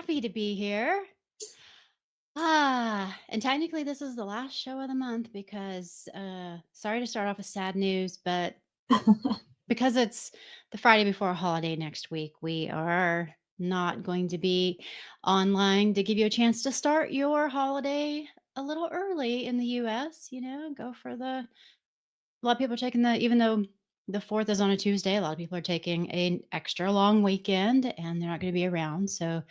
happy to be here. And technically this is the last show of the month because sorry to start off with sad news, but because it's the Friday before a holiday next week, we are not going to be online to give you a chance to start your holiday a little early in the US, go for the a lot of people are taking the even though the 4th is on a Tuesday, a lot of people are taking an extra long weekend and they're not going to be around. So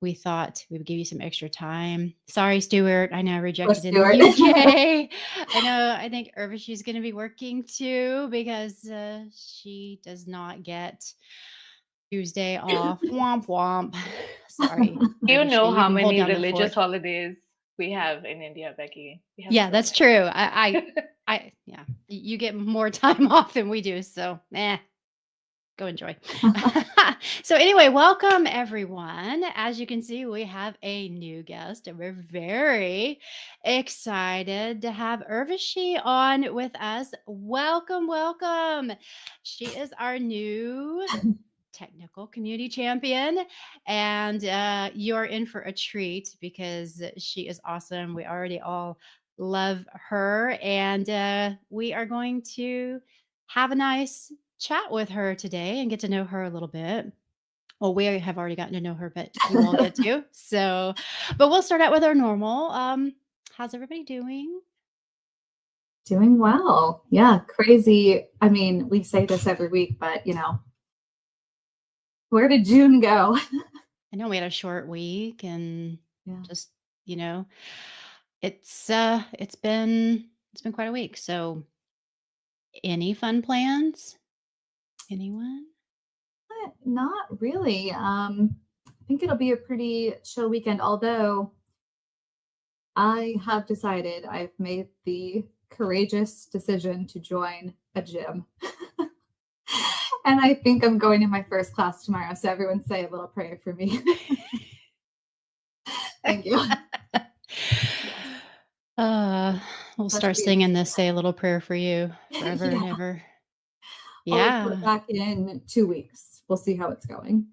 we thought we would give you some extra time. Sorry, Stuart. I know Let's rejected in do the it. UK. I know. I think Urvashi's going to be working too because she does not get Tuesday off. Womp womp. Sorry, You know Urvashi. You how can hold many down the religious fort. holidays we have in India, Becky. We have Yeah, so that's many. true. Yeah. You get more time off than we do. So, go enjoy. So anyway, welcome everyone. As you can see, we have a new guest and we're very excited to have Urvashi on with us. Welcome, welcome. She is our new technical community champion and you're in for a treat because she is awesome. We already all love her and we are going to have a nice chat with her today and get to know her a little bit. Well, we have already gotten to know her, but you all get to. So, but we'll start out with our normal. How's everybody doing? Doing well. Yeah, crazy. I mean, we say this every week, but where did June go? I know we had a short week and Yeah. just, you know, it's been quite a week. So, any fun plans? Anyone? Not really. I think it'll be a pretty chill weekend, although I have decided I've made the courageous decision to join a gym. And I think I'm going to my first class tomorrow. So everyone say a little prayer for me. Thank you. Uh, we'll That start should be singing this "Say a Little Prayer for You" forever and yeah. ever. I'll report Yeah. back in 2 weeks. We'll see how it's going.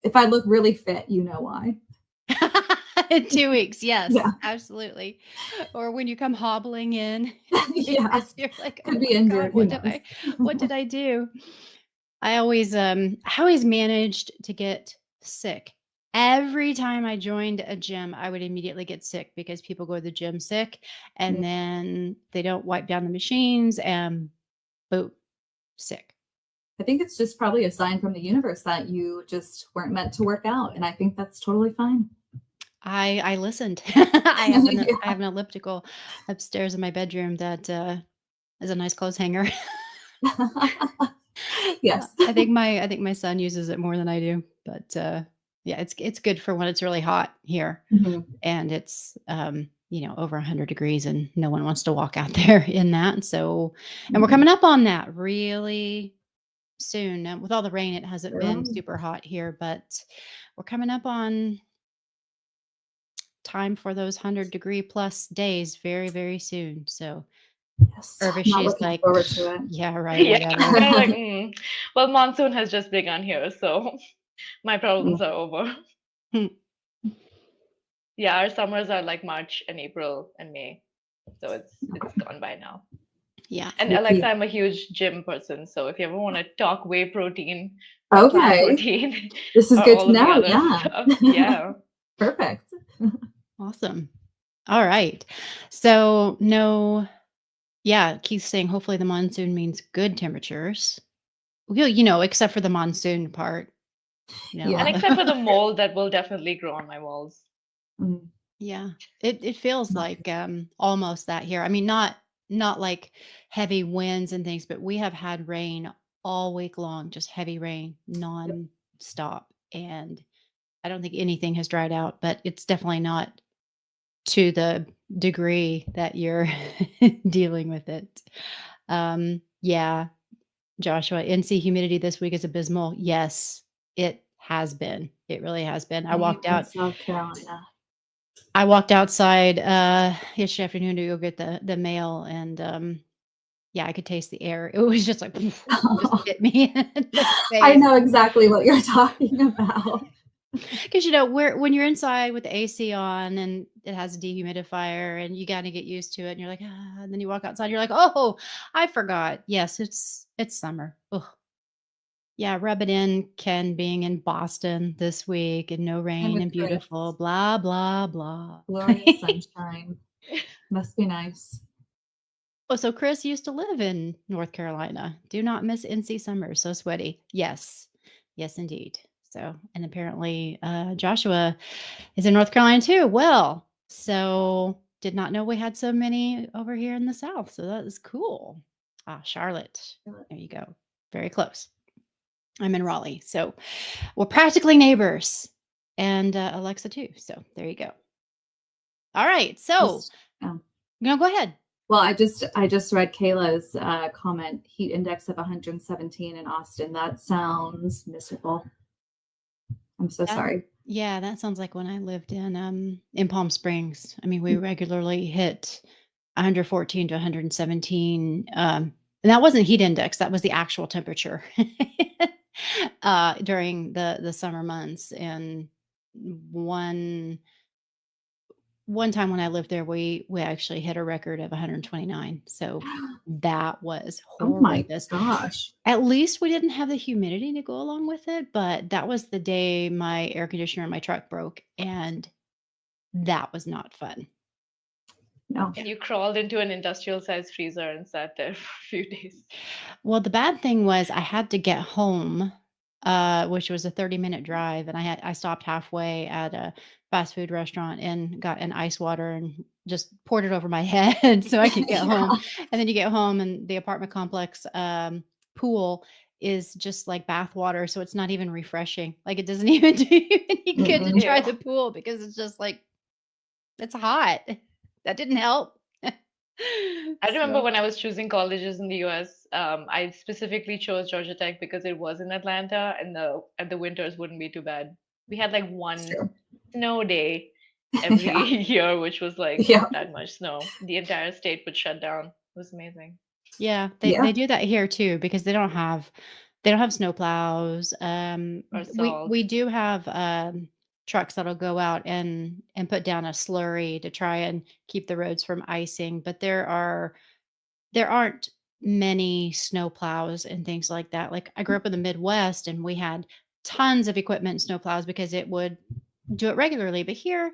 If I look really fit, you know why. In 2 weeks, yes, Yeah. absolutely. Or when you come hobbling in Yeah. because you're like, "Oh Could be my god, injured. Who what did knows? I do?" I always managed to get sick. Every time I joined a gym, I would immediately get sick because people go to the gym sick Yeah. and then they don't wipe down the machines and boom, sick. I think it's just probably a sign from the universe that you just weren't meant to work out. And I think that's totally fine. I listened. I Yeah. have an elliptical upstairs in my bedroom that is a nice clothes hanger. Yes. I think my son uses it more than I do, but yeah, it's good for when it's really hot here Mhm. and it's over 100 degrees and no one wants to walk out there in that. So, and we're Mhm. coming up on that really soon. With all the rain, it hasn't been Right. super hot here, but we're coming up on time for those 100-degree plus days very, very soon. So, Yes. Not She's looking like, forward to it. yeah, right, Yeah, whatever. kind of like, well, monsoon has just begun here, so my Mm. problems are over. Hmm. Yeah, our summers are like March and April and May, so it's Okay. gone by now. Yeah. And Alexa, I'm a huge gym person, so if you ever want to talk whey protein or plant Okay. protein This is or good all to of the know. other Yeah. stuff, yeah. Perfect. Awesome. All right. So, no, yeah, Keith's saying hopefully the monsoon means good temperatures. Well, except for the monsoon part, all And Yeah. the except for the mold that will definitely grow on my walls. Mm. yeah. It feels Not like almost that here. I mean, not like heavy winds and things, but we have had rain all week long, just heavy rain good. non-stop. And I don't think anything has dried out, but it's definitely not to the degree that you're dealing with it. Yeah, Joshua, NC humidity this week is abysmal. Yes, it has been. It really has been. I Same walked in out. South Carolina. I walked outside yesterday afternoon to go get the mail, and yeah, I could taste the air. It was just like just hit me in the I face. know exactly what you're talking about. Because when you're inside with the AC on and it has a dehumidifier and you got to get used to it, and you're like, and then you walk outside, you're like, oh, I forgot. Yes, it's summer. Ugh. Yeah, rub it in, Ken, being in Boston this week and no And rain with and Chris, beautiful, blah, blah, blah. glorious sunshine. Must be nice. Oh, so Chris used to live in North Carolina. Do not miss NC summers. So sweaty. Yes. Yes, indeed. So, and apparently Joshua is in North Carolina too. Well, so did not know we had so many over here in the South. So that is cool. Charlotte. There you go. Very close. I'm in Raleigh. So we're practically neighbors. And Alexa too. So there you go. All right. So Just, um, no, go ahead. well, I just read Kayla's comment. Heat index of 117 in Austin. That sounds miserable. I'm so sorry. Yeah, that sounds like when I lived in Palm Springs. I mean, we regularly hit 114 to 117. And that wasn't heat index, that was the actual temperature during the summer months. And one time when I lived there, we actually hit a record of 129. So that was Oh my horrendous. gosh. At least we didn't have the humidity to go along with it, but that was the day my air conditioner in my truck broke, and that was not fun. No. And you crawled into an industrial sized freezer and sat there for a few days. Well, the bad thing was I had to get home, which was a 30-minute drive, and I stopped halfway at a fast food restaurant and got an ice water and just poured it over my head so I could get home. Yeah. And then you get home and the apartment complex pool is just like bath water, so it's not even refreshing. Like it doesn't even do you any good to Mm-mm. try Ew. the pool because it's just like it's hot. That didn't help. I remember So when I was choosing colleges in the US, I specifically chose Georgia Tech because it was in Atlanta and the winters wouldn't be too bad. We had like It's one true. snow day every Yeah. year, which was like Yeah. that much snow. The entire state would shut down. It was amazing. yeah, Yeah. they do that here too because they don't have snow plows. Or We salt. do have trucks that'll go out and put down a slurry to try and keep the roads from icing, but there aren't many snow plows and things like that. Like I grew up in the Midwest and we had tons of equipment and snow plows because it would do it regularly. But here,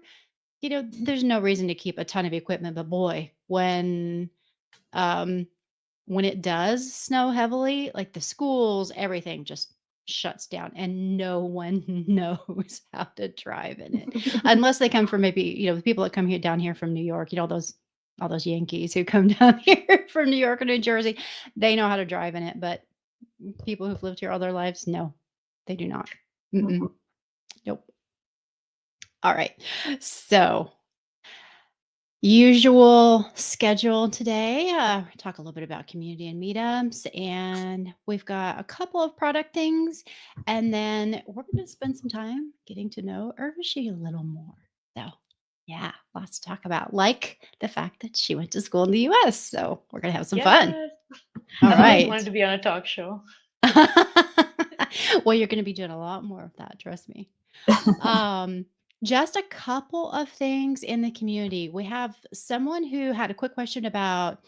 there's no reason to keep a ton of equipment. But boy, um, when it does snow heavily, like the schools, everything just shuts down and no one knows how to drive in it unless they come from maybe, the people that come here down here from New York, all those Yankees who come down here from New York or New Jersey, they know how to drive in it. But people who've lived here all their lives, no, they do not. Mm-mm. Nope. All right. So usual schedule today. Talk a little bit about community and meetups, and we've got a couple of product things, and then we're going to spend some time getting to know Urvashi a little more. So, yeah, lots to talk about, like the fact that she went to school in the U.S. So we're going to have some fun. Yes. All I've always right. wanted to be on a talk show. Well, you're going to be doing a lot more of that, trust me. Just a couple of things in the community. We have someone who had a quick question about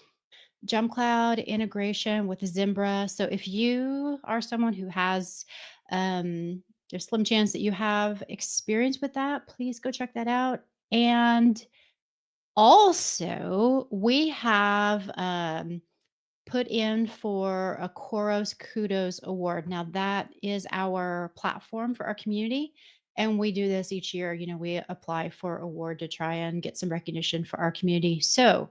JumpCloud integration with Zimbra. So if you are someone who has, there's a slim chance that you have experience with that, please go check that out. And also, we have put in for a Koros Kudos Award. Now, that is our platform for our community. And we do this each year. We apply for award to try and get some recognition for our community. So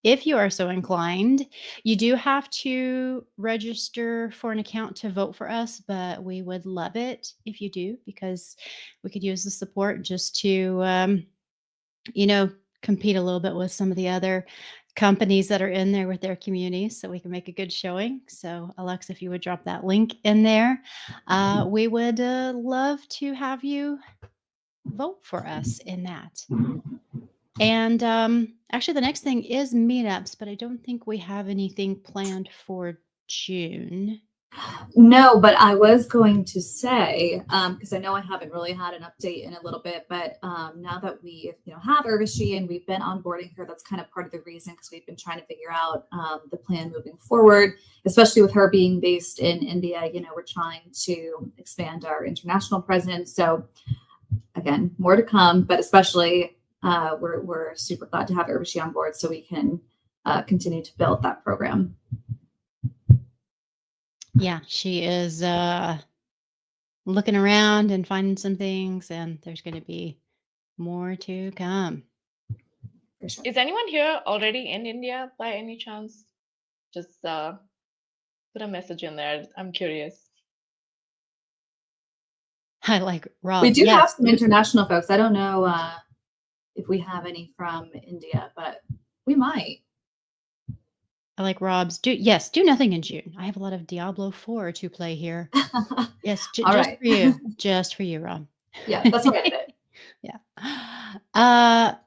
if you are so inclined, you do have to register for an account to vote for us, but we would love it if you do because we could use the support just to, compete a little bit with some of the other companies that are in there with their communities so we can make a good showing. So Alexa, if you would drop that link in there, we would love to have you vote for us in that. And actually the next thing is meetups, but I don't think we have anything planned for June. No, but I was going to say, because I know I haven't really had an update in a little bit, but now that we, have Urvashi and we've been onboarding her, that's kind of part of the reason because we've been trying to figure out the plan moving forward, especially with her being based in India. We're trying to expand our international presence. So again, more to come, but especially we're super glad to have Urvashi on board so we can continue to build that program. Yeah, she is looking around and finding some things, and there's going to be more to come. For sure. Is anyone here already in India by any chance? Just put a message in there. I'm curious. I like Rob. We do yes. have some international folks. I don't know if we have any from India, but we might. I like Rob's. Do nothing in June. I have a lot of Diablo 4 to play here. Yes, All just right. for you. Just for you, Rob. Yeah, that's what I did. Yeah.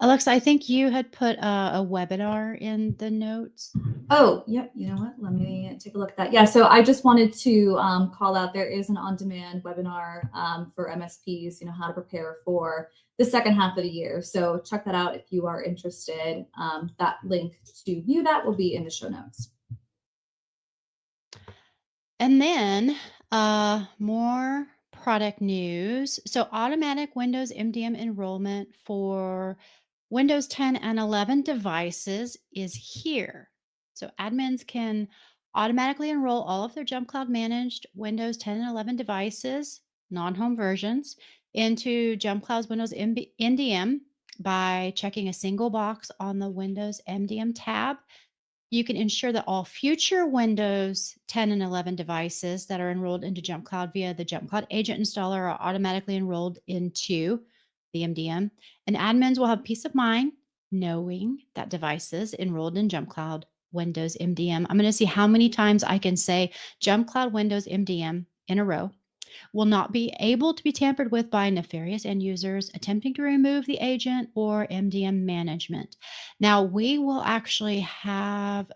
Alexa, I think you had put a webinar in the notes. Oh, yeah. You know what? Let me take a look at that. Yeah. So I just wanted to call out there is an on-demand webinar for MSPs, how to prepare for the second half of the year. So check that out if you are interested. That link to view that will be in the show notes. And then more product news. So automatic Windows MDM enrollment for Windows 10 and 11 devices is here. So admins can automatically enroll all of their JumpCloud managed Windows 10 and 11 devices, non-home versions, into JumpCloud's Windows MDM by checking a single box on the Windows MDM tab. You can ensure that all future Windows 10 and 11 devices that are enrolled into JumpCloud via the JumpCloud agent installer are automatically enrolled into the MDM. And admins will have peace of mind knowing that devices enrolled in JumpCloud Windows MDM. I'm going to see how many times I can say JumpCloud Windows MDM in a row. Will not be able to be tampered with by nefarious end users attempting to remove the agent or MDM management. Now, we will actually have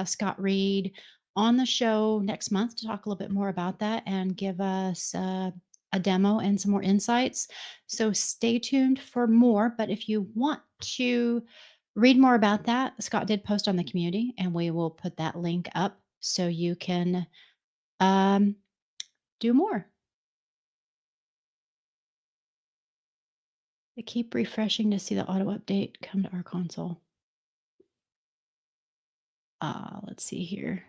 Scott Reed on the show next month to talk a little bit more about that and give us a demo and some more insights. So stay tuned for more. But if you want to read more about that, Scott did post on the community, and we will put that link up so you can do more. I keep refreshing to see the auto update come to our console. Let's see here.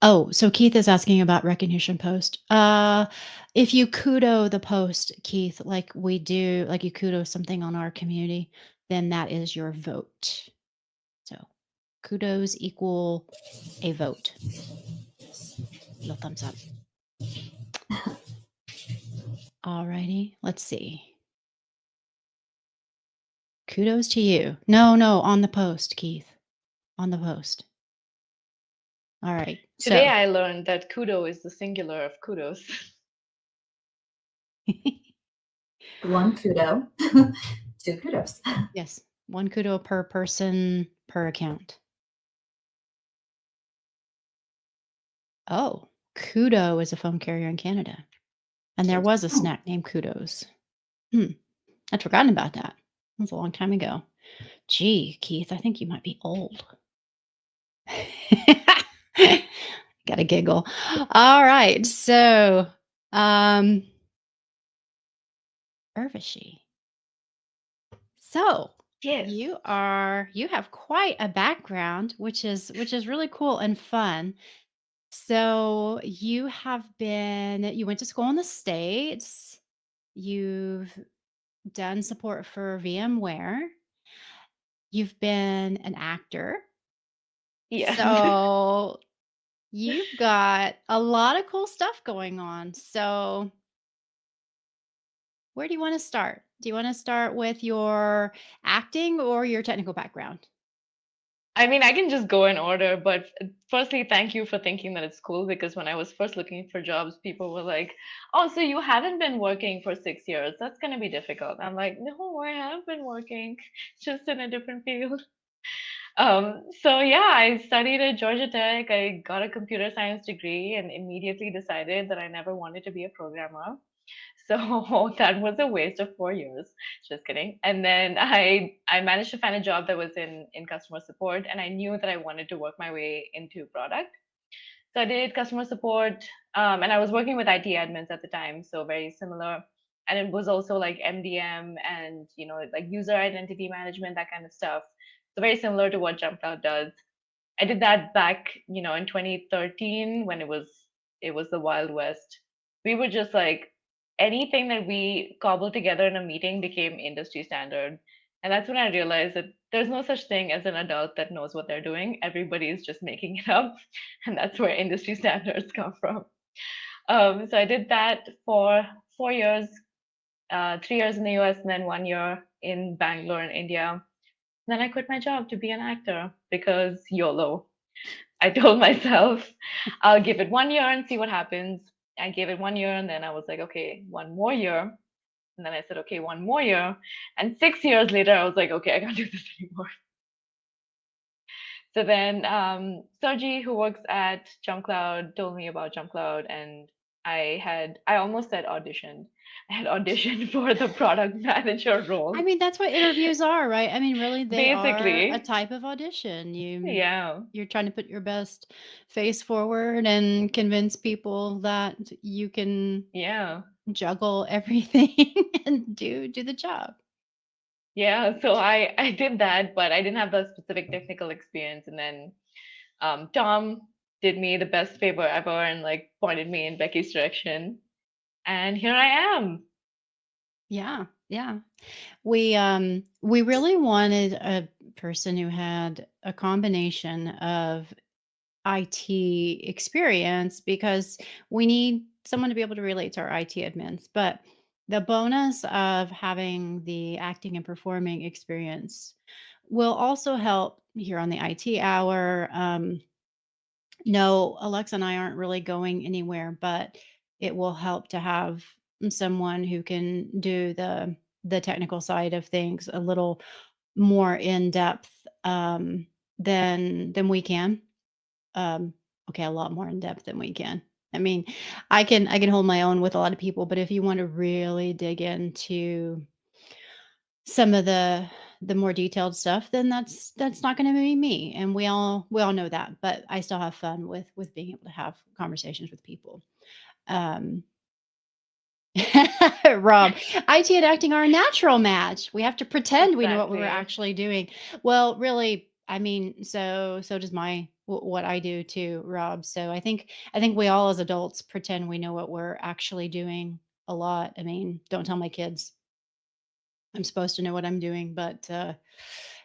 Oh, so Keith is asking about recognition post. If you kudo the post, Keith, like we do, like you kudo something on our community, then that is your vote. So kudos equal a vote. Little thumbs up. Alrighty, let's see. Kudos to you. No, on the post, Keith. On the post. All right. Today I learned that kudo is the singular of kudos. One kudo, two kudos. Yes, one kudo per person per account. Oh, Kudo is a phone carrier in Canada. And there was a snack named Kudos. I'd forgotten about that. That was a long time ago. Gee, Keith, I think you might be old. Got a giggle. All right. So, Urvashi. So, yes, you have quite a background, which is really cool and fun. So you went to school in the States. You've done support for VMware. You've been an actor. Yeah. So you've got a lot of cool stuff going on. So where do you want to start? Do you want to start with your acting or your technical background? I mean, I can just go in order, but firstly, thank you for thinking that it's cool because when I was first looking for jobs, people were like, "Oh, so you haven't been working for 6 years? That's gonna be difficult." I'm like, "No, I have been working, just in a different field." So yeah, I studied at Georgia Tech. I got a computer science degree and immediately decided that I never wanted to be a programmer. So that was a waste of 4 years. Just kidding. And then I managed to find a job that was in customer support, and I knew that I wanted to work my way into product. So I did customer support, and I was working with IT admins at the time, so very similar. And it was also like MDM and like user identity management, that kind of stuff. So very similar to what JumpCloud does. I did that back, in 2013 when it was the Wild West. We were just like anything that we cobbled together in a meeting became industry standard. And that's when I realized that there's no such thing as an adult that knows what they're doing. Everybody is just making it up. And that's where industry standards come from. So I did that for 4 years, 3 years in the US, and then 1 year in Bangalore in India. Then I quit my job to be an actor because YOLO. I told myself I'll give it 1 year and see what happens. I gave it 1 year and then I was like, okay, one more year. And then I said, okay, one more year. And 6 years later, I was like, okay, I can't do this anymore. So then Sergi, who works at JumpCloud, told me about JumpCloud, and I almost said auditioned. I had auditioned for the product manager role. I mean, that's what interviews are, right? I mean, really, they are a Basically, type of audition. yeah. You're trying to put your best face forward and convince people that you can Yeah. juggle everything and do the job. Yeah, so I did that, but I didn't have the specific technical experience. And then Tom did me the best favor ever and like pointed me in Becky's direction. And here I am. Yeah, yeah. We really wanted a person who had a combination of IT experience because we need someone to be able to relate to our IT admins. But the bonus of having the acting and performing experience will also help here on the IT hour. No, Alexa and I aren't really going anywhere, but it will help to have someone who can do the technical side of things a little more in depth than we can. Um, okay, a lot more in depth than we can. I mean, I can hold my own with a lot of people, but if you want to really dig into some of the more detailed stuff, then that's not going to be me, and we all know that. But I still have fun with being able to have conversations with people. Um, Rob, IT and acting are a natural match. We have to pretend we know what we're Exactly. actually doing. Well, really, I mean, so does what I do too, Rob. So I think we all as adults pretend we know what we're actually doing a lot. I mean, don't tell my kids. I'm supposed to know what I'm doing, but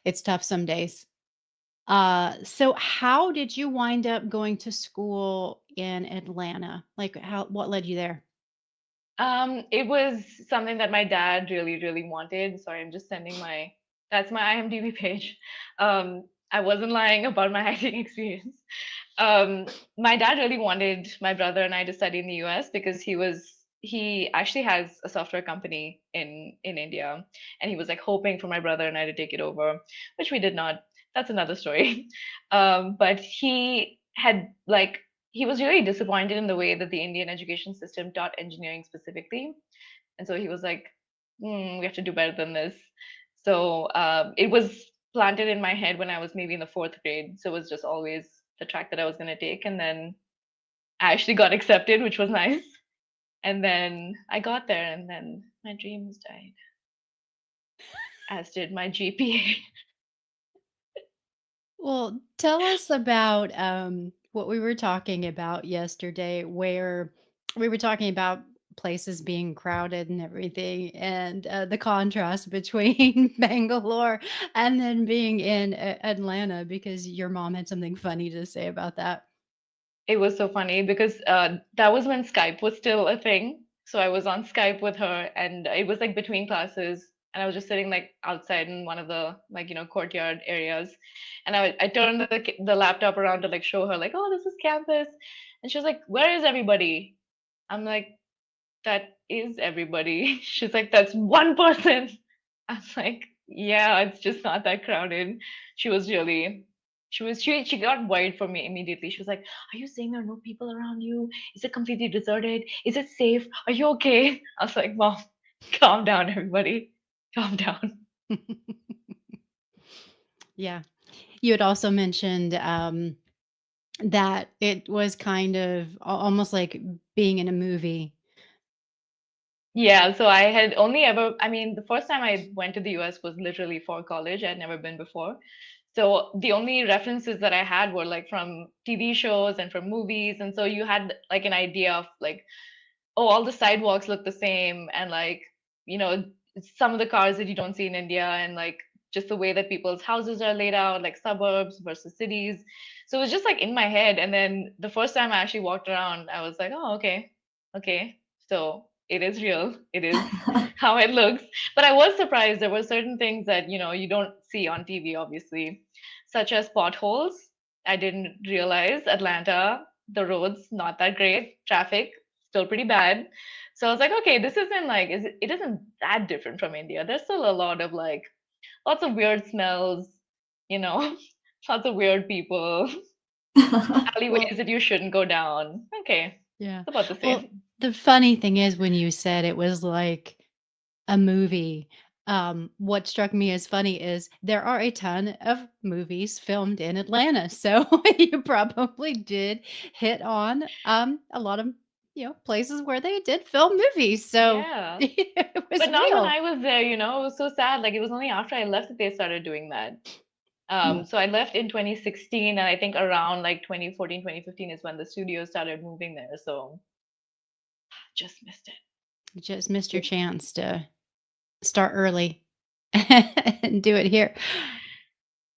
it's tough some days. So how did you wind up going to school in Atlanta? Like what led you there? It was something that my dad really, really wanted. Sorry, I'm just sending that's my IMDb page. I wasn't lying about my acting experience. My dad really wanted my brother and I to study in the US because he actually has a software company in India, and he was like hoping for my brother and I to take it over, which we did not. That's another story. But he was really disappointed in the way that the Indian education system taught engineering specifically. And so he was like, we have to do better than this. So it was planted in my head when I was maybe in the fourth grade. So it was just always the track that I was going to take. And then I actually got accepted, which was nice. And then I got there, and then my dreams died, as did my GPA. Well, tell us about what we were talking about yesterday, where we were talking about places being crowded and everything, and the contrast between Bangalore and then being in Atlanta, because your mom had something funny to say about that. It was so funny because that was when Skype was still a thing. So I was on Skype with her, and it was like between classes, and I was just sitting like outside in one of the like courtyard areas, and I turned the laptop around to like show her like, oh, this is campus, and she was like, where is everybody? I'm like, that is everybody. She's like, that's one person. I'm like, Yeah, it's just not that crowded. She was really, she got worried for me immediately. She was like, "Are you saying there are no people around you? Is it completely deserted? Is it safe? Are you okay?" I was like, "Mom, calm down, everybody. Calm down." Yeah. You had also mentioned that it was kind of almost like being in a movie. Yeah, so I had only ever, I mean, the first time I went to the US was literally for college. I had never been before. So the only references that I had were like from TV shows and from movies. And so you had like an idea of like, oh, all the sidewalks look the same, and like, you know, some of the cars that you don't see in India, and like just the way that people's houses are laid out, like suburbs versus cities. So it was just like in my head. And then the first time I actually walked around, I was like, oh, okay, okay. So it is real. It is how it looks. But I was surprised. There were certain things that, you don't see on TV, obviously, such as potholes. I didn't realize Atlanta, the roads not that great, traffic still pretty bad. So I was like, okay, this isn't like it isn't that different from India. There's still a lot of like lots of weird smells, you know, lots of weird people, alleyways Well, that you shouldn't go down. Okay, Yeah. it's about the Well, same. the funny thing is when you said it was like a movie, what struck me as funny is there are a ton of movies filmed in Atlanta. So you probably did hit on a lot of, places where they did film movies. So Yeah. it was But not when real. I was there, it was so sad. Like it was only after I left that they started doing that. mm. So I left in 2016, and I think around like 2014, 2015 is when the studio started moving there. So just missed it. You just missed your chance to start early and do it here.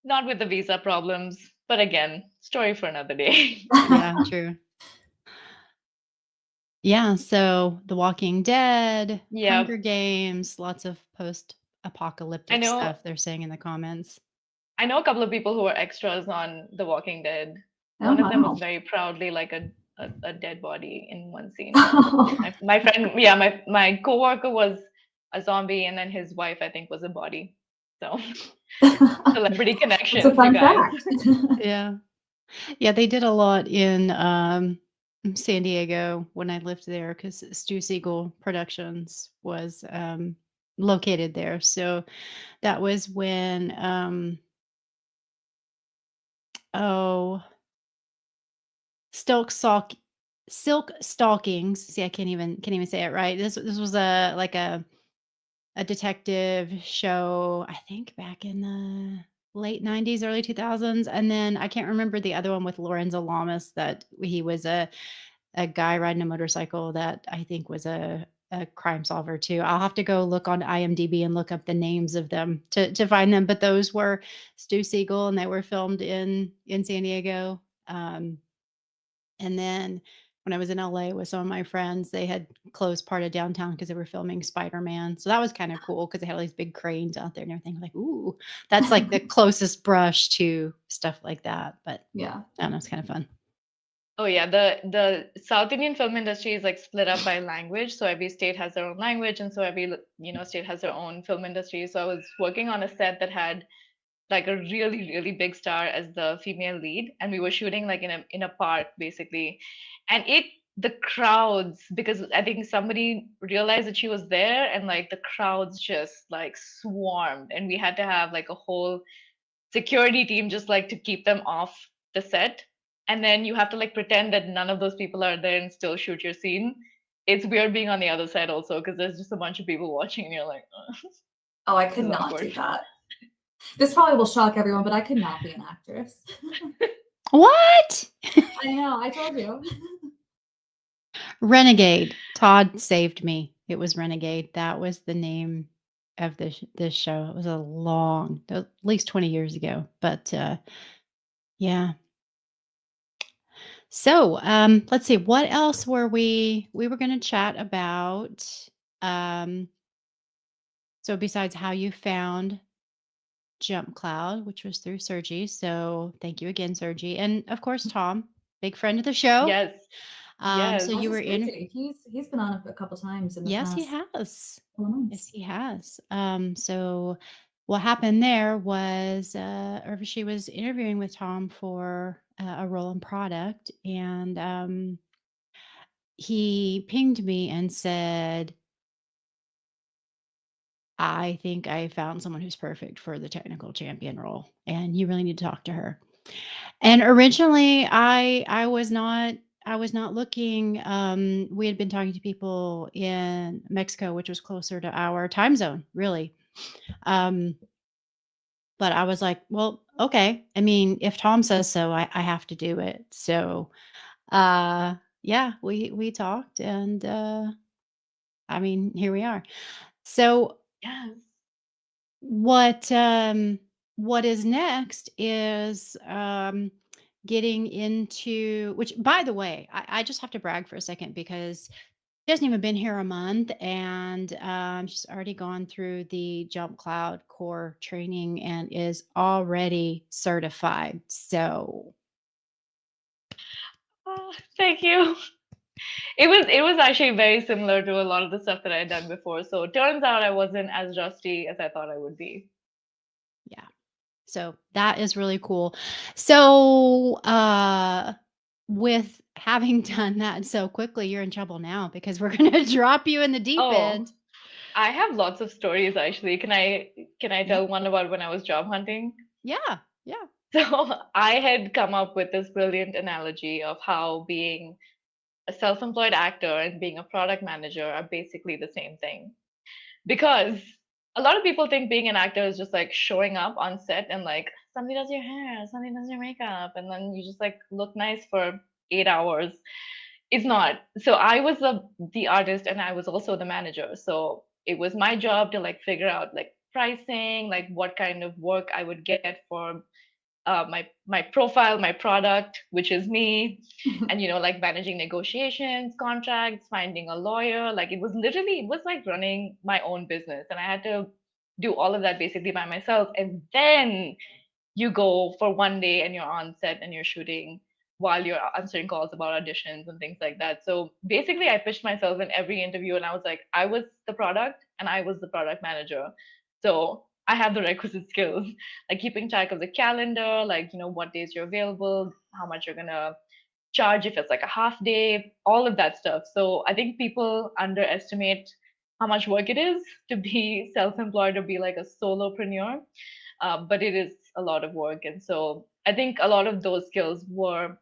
Not with the visa problems, but again, story for another day. Yeah, true. Yeah, so The Walking Dead, Yeah, Hunger Games, lots of I post-apocalyptic know. stuff they're saying in the comments. I know a couple of people who were extras on The Walking Dead. Oh One of them was wow. very proudly like a dead body in one scene. My friend, yeah, my coworker was a zombie, and then his wife, I think, was a body. So celebrity That's a connections, you fun guys. fact. Yeah. Yeah, they did a lot in San Diego when I lived there because Stu Siegel Productions was located there. So that was when oh Silk Stalk Silk Stalkings. See, I can't even say it right. This was a like a detective show, I think back in the late 90s, early 2000s. And then I can't remember the other one with Lorenzo Lamas that he was a guy riding a motorcycle that I think was a crime solver too. I'll have to go look on IMDb and look up the names of them to find them. But those were Stu Siegel and they were filmed in San Diego. And then when I was in LA with some of my friends, they had closed part of downtown because they were filming Spider-Man. So that was kind of cool because they had all these big cranes out there and everything. Like, ooh, that's like the closest brush to stuff like that. But Yeah. I don't know, it's kind of fun. Oh yeah, the South Indian film industry is like split up by language. So every state has their own language, and so every state has their own film industry. So I was working on a set that had like a really really big star as the female lead, and we were shooting like in a park basically. And the crowds, because I think somebody realized that she was there, and like the crowds just like swarmed, and we had to have like a whole security team just like to keep them off the set. And then you have to like pretend that none of those people are there and still shoot your scene. It's weird being on the other side also, because there's just a bunch of people watching, and you're like, Oh, I this could is not awkward. do that. This probably will shock everyone, but I could not be an actress. What? I know, I told you. Renegade. Todd saved me. It was Renegade. That was the name of this show. It was at least 20 years ago. But yeah. So let's see. What else were we were going to chat about? Um, so besides how you found Jump Cloud, which was through Sergi. So thank you again, Sergi, and of course Tom, big friend of the show. Yes, So yes. you were in. He's been on a couple times in the Yes, he past has. couple Yes, months. he has. So what happened there was Urvashi was interviewing with Tom for a role in product, and he pinged me and said, I think I found someone who's perfect for the technical champion role, and you really need to talk to her. And originally, I was not looking. We had been talking to people in Mexico, which was closer to our time zone, really. Um, but I was like, well, okay. I mean, if Tom says so, I have to do it. So, yeah, we talked, and I mean, here we are. So, Yes. what what is next is getting into, which, by the way, I just have to brag for a second because she hasn't even been here a month, and she's already gone through the Jump Cloud core training and is already certified. So Oh, thank you. It was actually very similar to a lot of the stuff that I had done before. So it turns out I wasn't as rusty as I thought I would be. yeah, so that is really cool. So with having done that so quickly, you're in trouble now because we're going to drop you in the deep Oh, end. I have lots of stories actually. Can I Yeah. tell one about when I was job hunting? Yeah. Yeah. So I had come up with this brilliant analogy of how being a self-employed actor and being a product manager are basically the same thing. Because a lot of people think being an actor is just like showing up on set and like somebody does your hair, somebody does your makeup, and then you just like look nice for 8 hours. It's not. So I was the artist and I was also the manager. So it was my job to like figure out like pricing, like what kind of work I would get for my profile, my product, which is me, and like managing negotiations, contracts, finding a lawyer. Like it was like running my own business, and I had to do all of that basically by myself. And then you go for one day and you're on set and you're shooting while you're answering calls about auditions and things like that. So basically, I pitched myself in every interview, and I was like, I was the product and I was the product manager. So I have the requisite skills, like keeping track of the calendar, like, what days you're available, how much you're going to charge if it's like a half day, all of that stuff. So I think people underestimate how much work it is to be self-employed or be like a solopreneur, but it is a lot of work. And so I think a lot of those skills were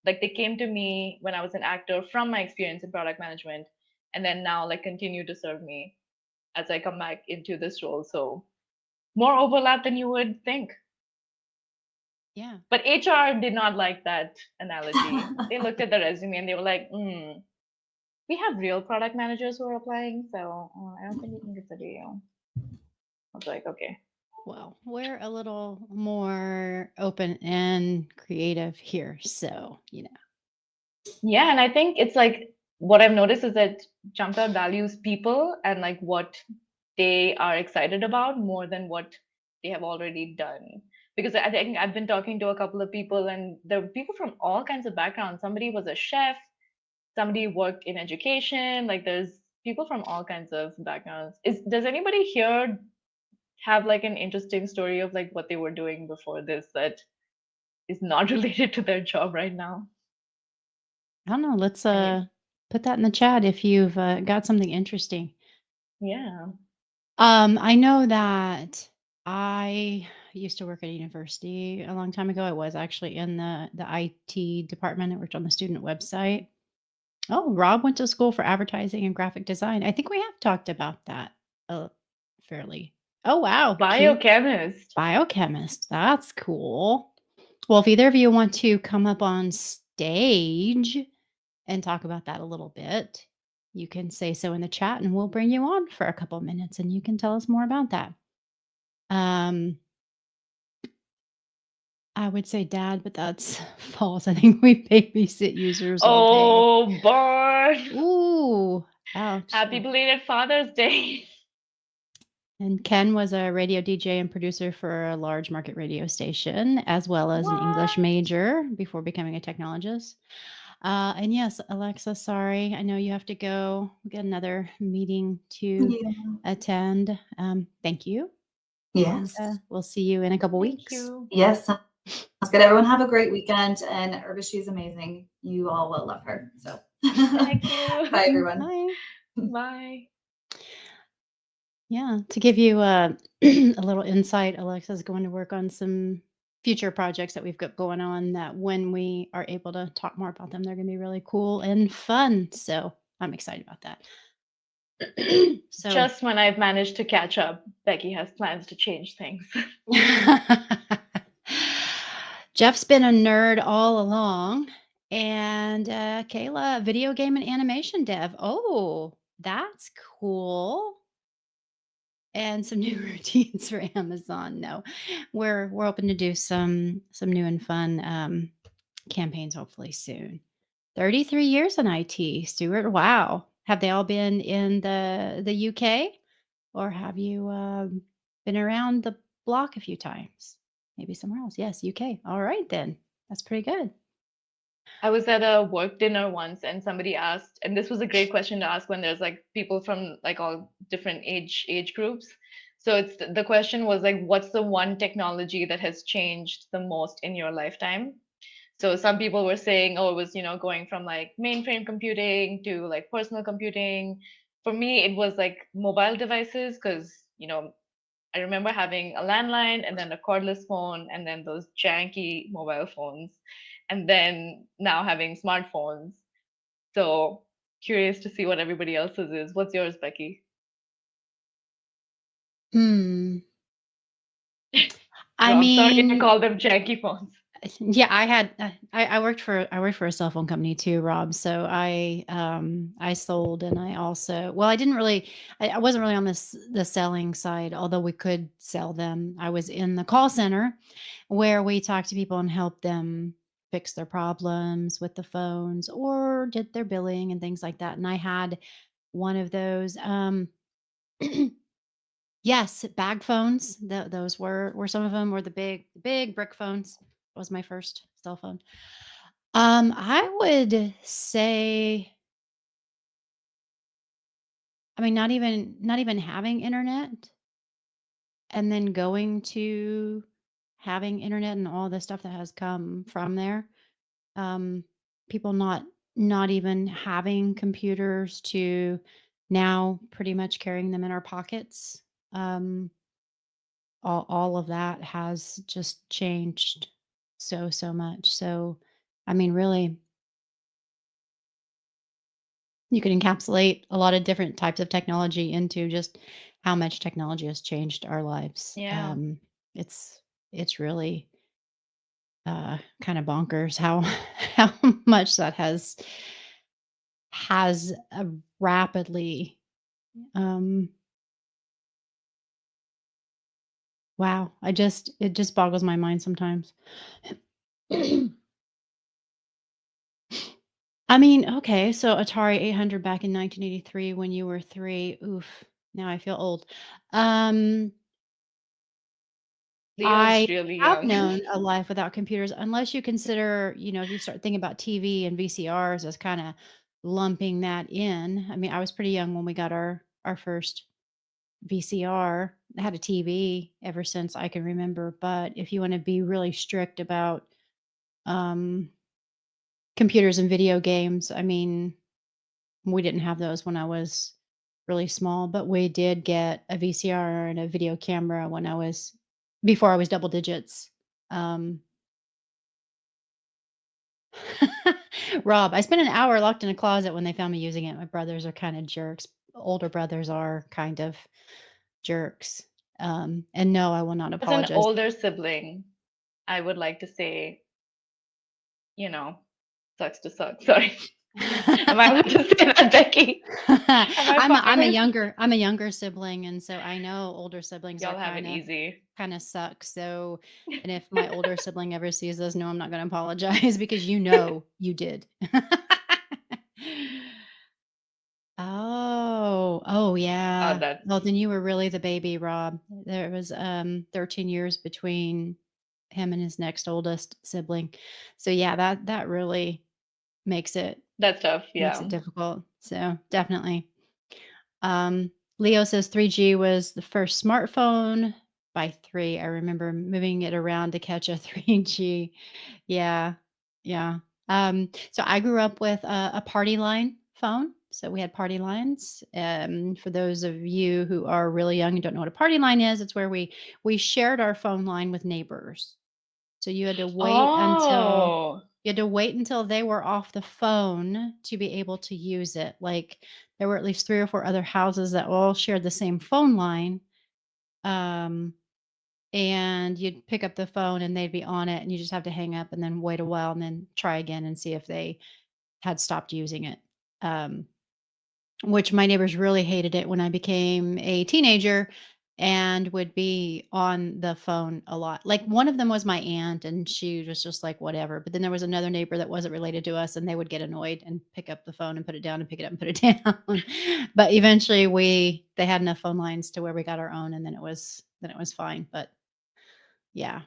like they came to me when I was an actor from my experience in product management, and then now like continue to serve me as I come back into this role. So more overlap than you would think. Yeah. But HR did not like that analogy. They looked at the resume and they were like, we have real product managers who are applying, so I don't think we can consider you. I was like, okay. Well, we're a little more open and creative here. So, Yeah, and I think it's like what I've noticed is that Jump Out values people and like what they are excited about more than what they have already done. Because I think I've been talking to a couple of people, and there were people from all kinds of backgrounds. Somebody was a chef, somebody worked in education. Like there's people from all kinds of backgrounds. Does anybody here have like an interesting story of like what they were doing before this that is not related to their job right now? I don't know. Let's Any? put that in the chat if you've got something interesting. Yeah. I know that I used to work at a university a long time ago. I was actually in the IT department. I worked on the student website. Oh, Rob went to school for advertising and graphic design. I think we have talked about that fairly. Oh, wow. Cute. Biochemist. Biochemist. That's cool. Well, if either of you want to come up on stage and talk about that a little bit, you can say so in the chat and we'll bring you on for a couple minutes and you can tell us more about that. Um, I would say dad, but that's false. I think we babysit users all day. Oh, Bart. Ooh, ouch. Happy belated Father's Day. And Ken was a radio DJ and producer for a large market radio station, as well as an English What? major before becoming a technologist. And yes, Alexa, sorry, I know you have to go. We got another meeting to Yeah. attend. Thank you. And Yes. we'll see you in a couple Thank weeks. you. Yes. Sounds good. Everyone have a great weekend. And Urvashi is amazing. You all will love her. So Thank you. bye, everyone. Bye. Bye. Yeah, to give you a little insight, Alexa's going to work on some future projects that we've got going on that when we are able to talk more about them, they're going to be really cool and fun. So I'm excited about that. So Just when I've managed to catch up, Becky has plans to change things. Jeff's been a nerd all along. And Kayla, video game and animation dev. Oh, that's cool. And some new routines for Amazon. No, we're hoping to do some new and fun campaigns hopefully soon. 33 years in IT, Stuart. Wow. Have they all been in the UK, or have you been around the block a few times? Maybe somewhere else. Yes, UK. All right then. That's pretty good. I was at a work dinner once and somebody asked, and this was a great question to ask when there's like people from like all different age groups. So it's the question was like, what's the one technology that has changed the most in your lifetime? So some people were saying, oh, it was, going from like mainframe computing to like personal computing. For me, it was like mobile devices because, I remember having a landline and then a cordless phone and then those janky mobile phones and then now having smartphones. So curious to see what everybody else's is. What's yours, Becky? Hmm. Oh, I I'm sorry I mean, call them janky phones. yeah, I had I worked for a cell phone company too, Rob. So I sold, and I also, well, I didn't really I wasn't really on the selling side, although we could sell them. I was in the call center where we talked to people and helped them fix their problems with the phones or did their billing and things like that. And I had one of those yes, bag phones. Those were some of them, were the big brick phones. That was my first cell phone. I would say, I mean, not even having internet and then going to having internet and all the stuff that has come from there. Um, People not even having computers to now pretty much carrying them in our pockets. Um, all of that has just changed so much. So, I mean, really, you can encapsulate a lot of different types of technology into just how much technology has changed our lives. Yeah. It's it's really kind of bonkers how how much that has rapidly um wow, it just boggles my mind sometimes. I mean, okay, so Atari 800 back in 1983 when you were 3. Oof, now I feel old. Um, Leo's I really have young. known a life without computers, unless you consider, if you start thinking about TV and VCRs as kinda lumping that in. I mean, I was pretty young when we got our first VCR. I had a TV ever since I can remember, but if you wanna be really strict about, um, computers and video games, I mean, we didn't have those when I was really small, but we did get a VCR and a video camera when I was before I was double digits. Um, Rob, I spent an hour locked in a closet when they found me using it. My brothers are kind of jerks. Older brothers are kind of jerks. And no, I will not As an apologize. older sibling, I would like to say, sucks to suck. Sorry. Am I allowed to say that, Becky? Am I fine? I'm a younger sibling, and so I know older siblings are Y'all have it easy. kind of suck. So, and if my older sibling ever sees this, no, I'm not going to apologize because you did. Oh yeah. That's Well, then you were really the baby, Rob. There was 13 years between him and his next oldest sibling. So yeah, that really makes it that's tough. makes it Yeah. difficult. So definitely. Um, Leo says 3G was the first smartphone. by 3. I remember moving it around to catch a 3G. Yeah, yeah. So I grew up with a party line phone. So we had party lines. For those of you who are really young and don't know what a party line is, it's where we shared our phone line with neighbors. So Oh, you had to wait until they were off the phone to be able to use it. Like there were at least 3 or 4 other houses that all shared the same phone line. Um, and you'd pick up the phone and they'd be on it and you just have to hang up and then wait a while and then try again and see if they had stopped using it. Um, which my neighbors really hated it when I became a teenager and would be on the phone a lot. Like one of them was my aunt and she was just like whatever. But then there was another neighbor that wasn't related to us and they would get annoyed and pick up the phone and put it down and pick it up and put it down. But eventually they had enough phone lines to where we got our own and then it was fine. But yeah.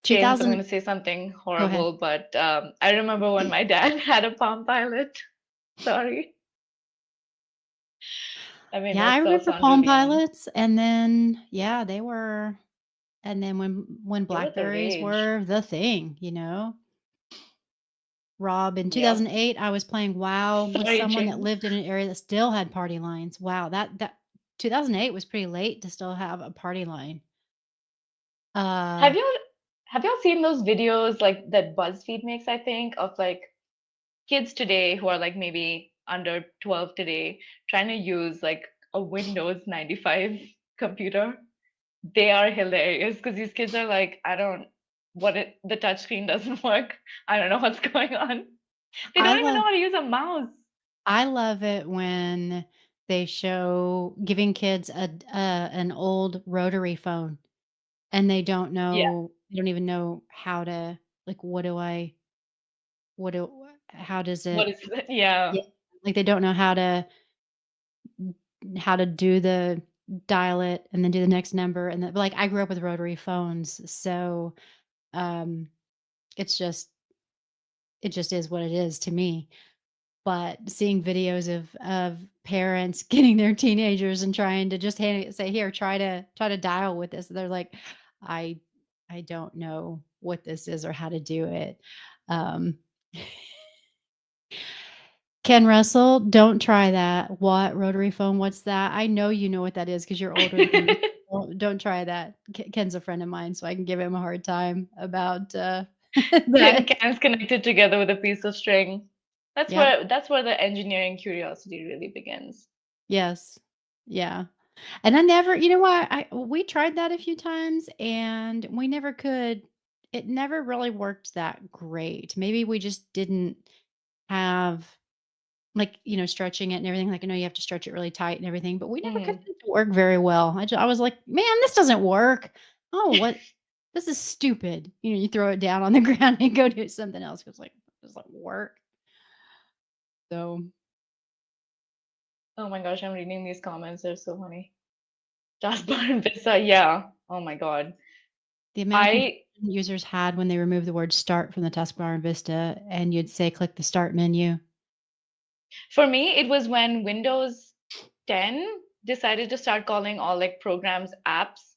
James, I'm 2000. going to say something Go ahead. horrible, but I remember when my dad had a Palm Pilot. Sorry. I may Yeah, not I still remember sound Palm really young. Pilots and then yeah, they were. And then when They were the BlackBerries rage. were the thing, you know? Rob, in Yep. 2008, I was playing WoW with Sorry, someone that James. lived in an area that still had party lines. Wow, that 2008 was pretty late to still have a party line. Uh, Have you have y'all seen those videos like that BuzzFeed makes, I think, of like kids today who are like maybe under 12 today trying to use like a Windows 95 computer? They are hilarious because these kids are like, I don't, the touchscreen doesn't work. I don't know what's going on. They I don't even know love how to use a mouse. I love it when they show giving kids an old rotary phone and Yeah. they don't even know how to like what do how does What it is it? Yeah. yeah, like they don't know how to do the dial it and then do the next number and then like I grew up with rotary phones, so um it's just it just is what it is to me. But seeing videos of parents getting their teenagers and trying to just hand it, say, here, try to dial with this. They're like, I I don't know what this is or how to do it. Um Ken Russell, don't try that. What? Rotary phone? What's that? I know you know what that is because 'cause you're older than me. Don't try that. Ken's a friend of mine, so I can give him a hard time about, Tin that. cans connected together with a piece of string. Yep. That's where the engineering curiosity really begins. Yes. Yeah. And I never you know what? We tried that a few times, and we never could it never really worked that great. Maybe we just didn't have like, stretching it and everything, like, I know you have to stretch it really tight and everything, but we never could Mhm. get it to work very well. I was like, "Man, this doesn't work. Oh, what this is stupid." You throw it down on the ground and go do something else. It's like, "It doesn't work." So, Oh my gosh, I'm reading these comments. They're so funny. Taskbar and Vista, yeah. Oh my God. the amount of I confusion users had when they removed the word "start" from the taskbar in Vista, and you'd say, "Click the start menu." For me, it was when Windows 10 decided to start calling all like programs apps.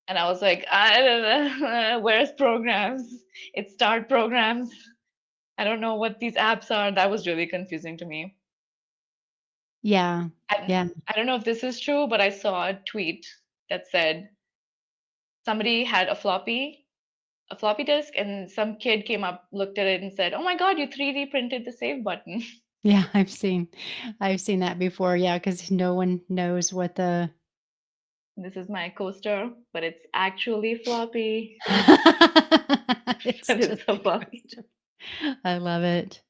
And I was like, I don't know, where's programs? It's start programs. I don't know what these apps are. That was really confusing to me. Yeah. And Yeah. I don't know if this is true, but I saw a tweet that said somebody had a floppy disk, and some kid came up, looked at it, and said, "Oh my God, you 3D printed the save button." Yeah, I've seen that before, yeah, because no one knows what the This is my coaster, but it's actually floppy. It's But it's just a a floppy. question. I love it.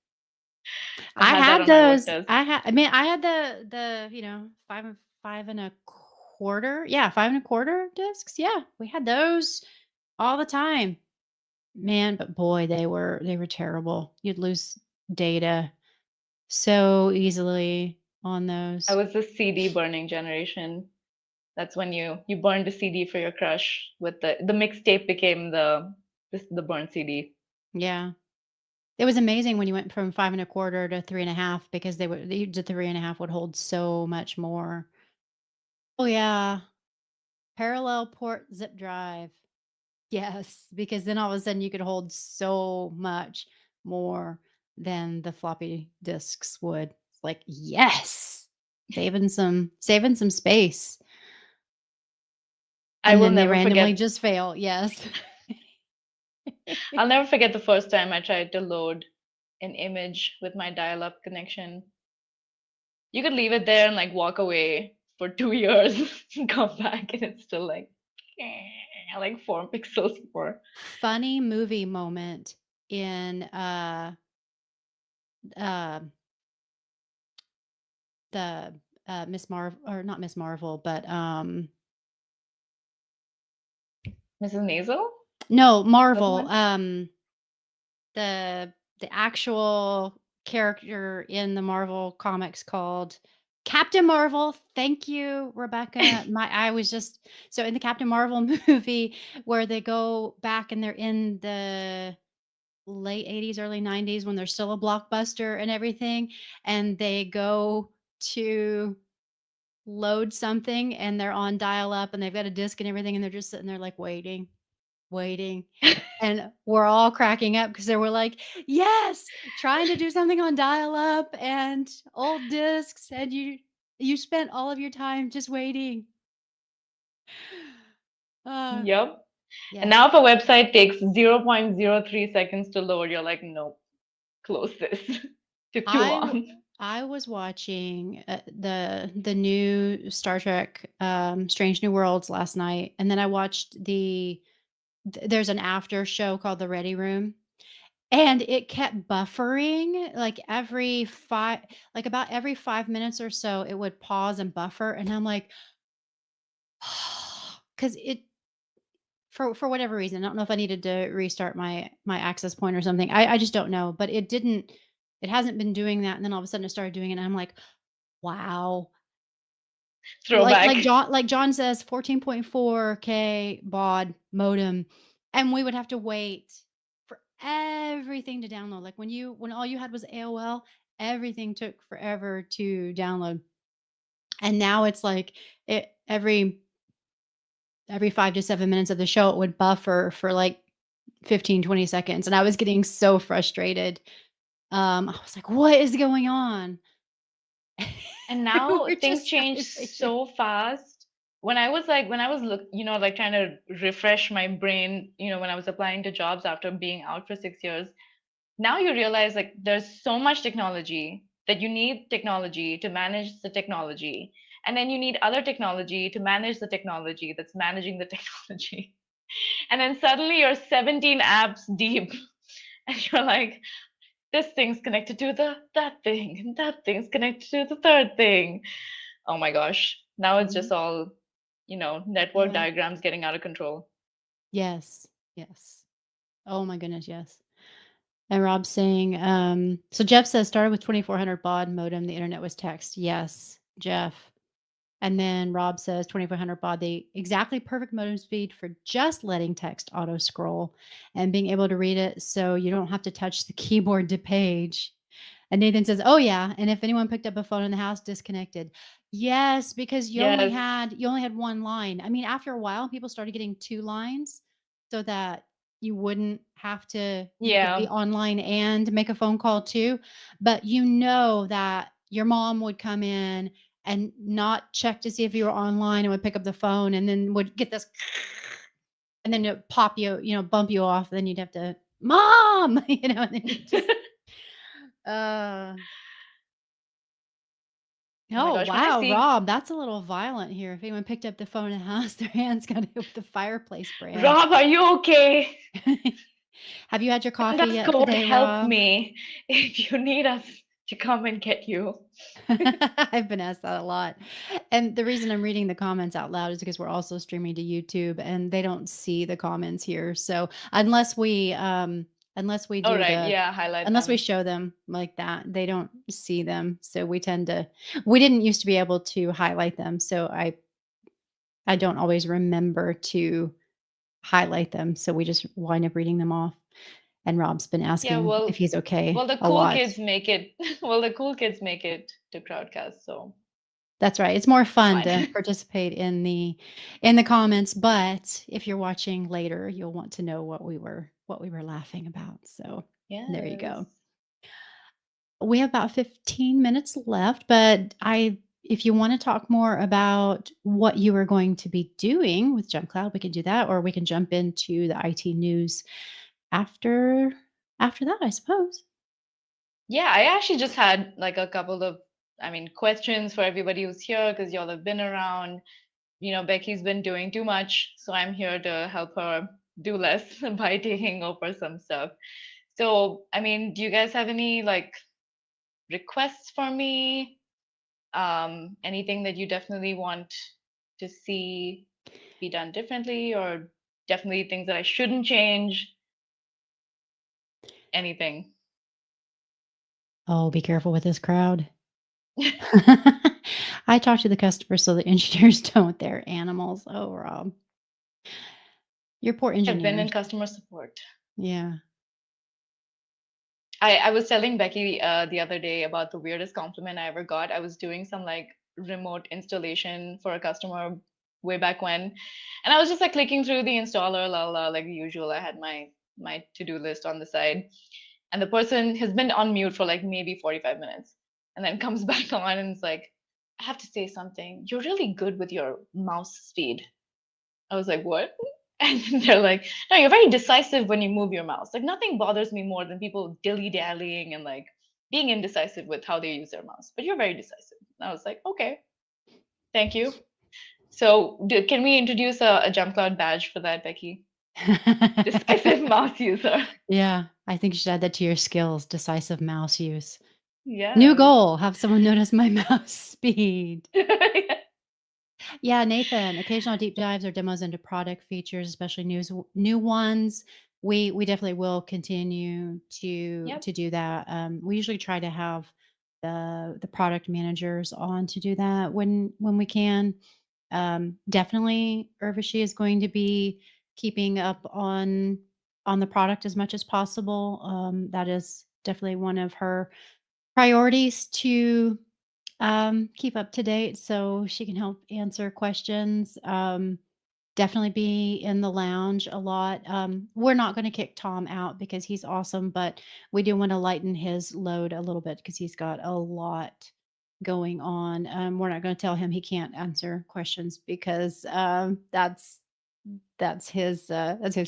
I I had that had on my work those. desk. I had the 5 and a quarter. Yeah, 5 and a quarter discs. Yeah, we had those all the time. Man, but boy, they were terrible. You'd lose data so easily on I those. was the CD burning generation. That's when you burned a CD for your crush with the mixtape became the burnt CD. Yeah. It was amazing when you went from 5 and a quarter to 3.5 because the 3.5 would hold so much more. Oh, yeah. Parallel port zip drive. Yes, because then all of a sudden you could hold so much more than the floppy disks would. It's like, yes, saving some space. I And will then they never randomly forget. just fail. Yes. I'll never forget the first time I tried to load an image with my dial-up connection. You could leave it there and like walk away for 2 years and come back, and it's still like 4 pixels more. Funny movie moment in uh the Miss Marvel, or not Miss Marvel, but Mrs. Maisel, no, that Marvel. one. The actual character in the Marvel comics called Captain Marvel. Thank you, Rebecca. I was just so in the Captain Marvel movie where they go back and they're in the late 80s, early 90s when there's still a blockbuster and everything, and they go to load something and they're on dial up and they've got a disc and everything and they're just sitting there like waiting. And we're all cracking up because they were like, yes, trying to do something on dial up and old discs, and you spent all of your time just waiting. Uh, Yep. And now yes. if a website takes 0.03 seconds to load, you're like, nope, close this. Took too I w- long. I was watching the new Star Trek Strange New Worlds last night, and then I watched there's an after show called The Ready Room. And it kept buffering, like about every 5 minutes or so, it would pause and buffer, and I'm like, because it for whatever reason, I don't know if I needed to restart my access point or something. I just don't know, but it hasn't been doing that, and then all of a sudden it started doing it, and I'm like, "Wow." Like Throwback. John says, 14.4K baud modem, and we would have to wait for everything to download. Like when all you had was AOL, everything took forever to download. And now it's like every 5 to 7 minutes of the show it would buffer for like 15, 20 seconds, and I was getting so frustrated. I was like, "What is going on?" And We now were things just sat change there waiting. so fast. When I was like trying to refresh my brain, when I was applying to jobs after being out for 6 years, now you realize like there's so much technology that you need technology to manage the technology. And then you need other technology to manage the technology that's managing the technology. And then suddenly you're 17 apps deep and you're like, this thing's connected to that thing, and that thing's connected to the third thing. Oh my gosh. Now it's Mhm. just all, network Yeah. diagrams getting out of control. Yes. Yes. Oh my goodness, yes. And Rob's saying, so Jeff says started with 2400 baud modem. The internet was text. Yes, Jeff. And then Rob says 2400 baud, the exactly perfect modem speed for just letting text auto scroll and being able to read it so you don't have to touch the keyboard to page. And Nathan says, "Oh yeah, and if anyone picked up a phone in the house, disconnected." Yes, because Yes. you only had one line. I mean, after a while, people started getting two lines so that you could be Yeah. online and make a phone call too. But you know that your mom would come in and not check to see if you were online and would pick up the phone and then would get this and then it pop you, bump you off. Then you'd have to, mom, and then you just, uh, Oh my oh, gosh. When I wow, see Rob, that's a little violent here. If anyone picked up the phone in the house, their hands got to go with the fireplace brand. Rob, are you okay? Have you had your coffee yet Underscore today, help Rob? me if you need us to come and get you. I've been asked that a lot. And the reason I'm reading the comments out loud is because we're also streaming to YouTube and they don't see the comments here. So unless we All do right. the Yeah, highlight unless we them. show them like that, they don't see them. So we didn't used to be able to highlight them. So I don't always remember to highlight them. So we just wind up reading them off. And Rob's been Yeah, asking if he's okay well, the a cool lot. kids make it. Well, the cool kids make it to Crowdcast, so That's right. It's more It's fun to fine. participate in the comments, but if you're watching later, you'll want to know what we were laughing about. So there you Yes. go. We have about 15 minutes left, but I if you want to talk more about what you are going to be doing with Jump Cloud, we can do that, or we can jump into the IT news after after that, I suppose. Yeah, I actually just had like a couple of, I mean, questions for everybody who's here because y'all have been around. Becky's been doing too much, so I'm here to help her do less by taking over some stuff. So, I mean, do you guys have any like requests for me? Anything that you definitely want to see be done differently, or definitely things that I shouldn't change? Anything? Oh, be careful with this crowd. I talk to the customers so the engineers don't. They're animals. Oh, Rob. Your poor I've been in engineers. customer support. Yeah. I was telling Becky the other day about the weirdest compliment I ever got. I was doing some like remote installation for a customer way back when, and I was just like clicking through the installer, la la, like usual. I had my to-do list on the side, and the person has been on mute for like maybe 45 minutes, and then comes back on and is like, "I have to say something. You're really good with your mouse speed." I was like, what? And they're like, no, you're very decisive when you move your mouse. Like, nothing bothers me more than people dilly dallying and like being indecisive with how they use their mouse. But you're very decisive. And I was like, okay, thank you. So, can we introduce a Jump Cloud badge for that, Becky? Decisive mouse user. Yeah, I think you should add that to your skills, decisive mouse use. New Yes. goal, have someone notice my mouse speed. Yeah, Nathan, occasional deep dives or demos into product features, especially new ones. We definitely will continue Yep. to do that. We usually try to have the product managers on to do that when we can. Definitely, Urvashi is going to be keeping up on the product as much as possible. That is definitely one of her priorities to keep up to date so she can help answer questions. Definitely be in the lounge a lot. We're not going to kick Tom out because he's awesome, but we do want to lighten his load a little bit because he's got a lot going on. We're not going to tell him he can't answer questions because that's his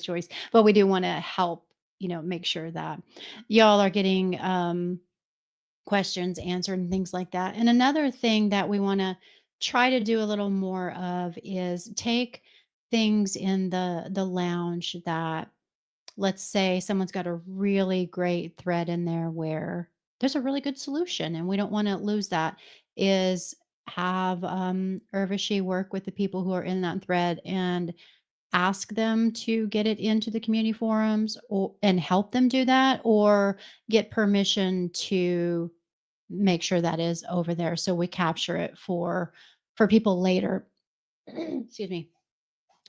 choice. But we do want to help, make sure that y'all are getting questions answered and things like that. And another thing that we want to try to do a little more of is take things in the lounge that, let's say someone's got a really great thread in there where there's a really good solution and we don't want to lose that, is have Urvashi work with the people who are in that thread and ask them to get it into the community forums, or and help them do that, or get permission to make sure that is over there so we capture it for people later. Excuse me.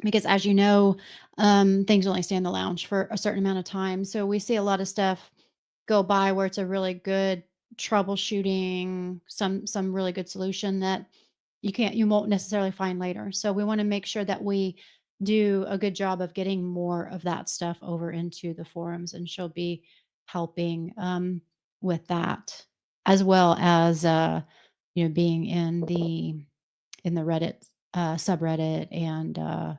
Because as you know, things only stay in the lounge for a certain amount of time. So we see a lot of stuff go by where it's a really good troubleshooting, some really good solution that you won't necessarily find later. So we want to make sure that we do a good job of getting more of that stuff over into the forums, and she'll be helping with that, as well as being in the Reddit subreddit and